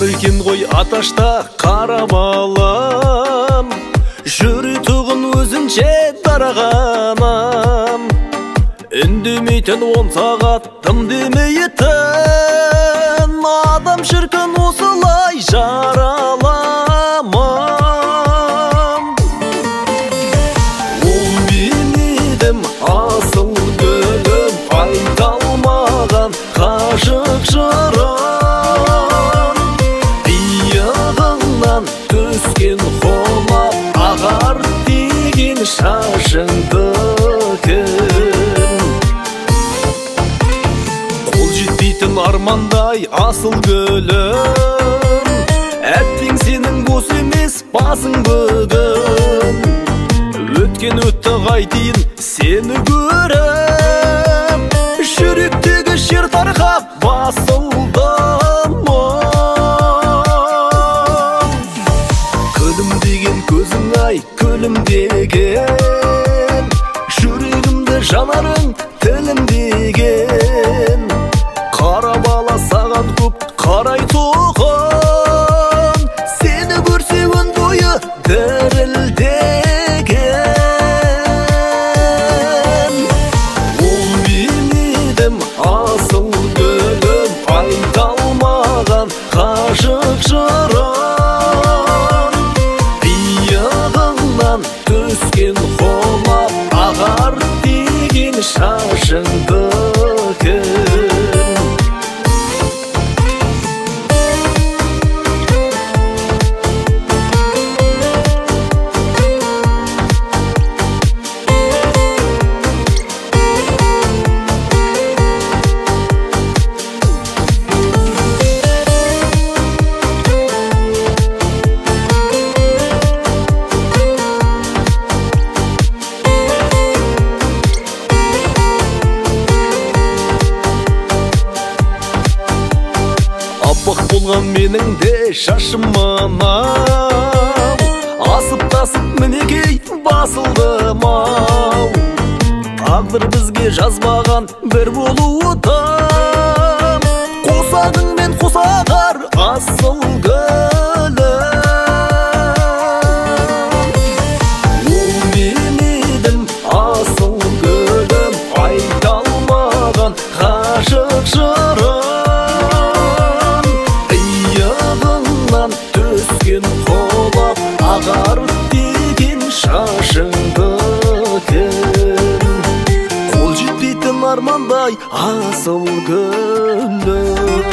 Бар екен ғой аташта қара балам, жүрітұғын өзінше дарағанам. Үндемейтін 10 сағат тым демейтін, адам шіркін осылай жараламам. Ол мен едім асыл гүлім, айталмаған қашық жырым. Иығыңнан түскен қолап, ағар деген шашыңды кім. Қол жетпейтін армандай асыл гүлім, әттең сенің бос емес басың бүгін. Өткен өтті қайтейін сені көріп, жүректегі шер тарқап басылдым. Күлімдеген көзің ай күлімдеген, жүрегімді жанарың тілімдеген. Қара бала саған көп қарайтұғын, сені көрсе өн бойы дірілдеген. Ол мен едім асыл гүлім, айталмаған қашық жырым. Иығыңнан түскен қолап, ағар деген шашыңды кім. Аппақ болған менің де шашым анау, асып-тасып мінекей басылдым-ау. Тағдыр бізге жазбаған бір болудан, қосағыңмен қосағар асыл гүлім. Ол мен едім асыл гүлім, айталмаған қашық жырым. Түскен қолап, ағар деген шашыңды кім. Қол жетпейтін армандай асыл гүлім.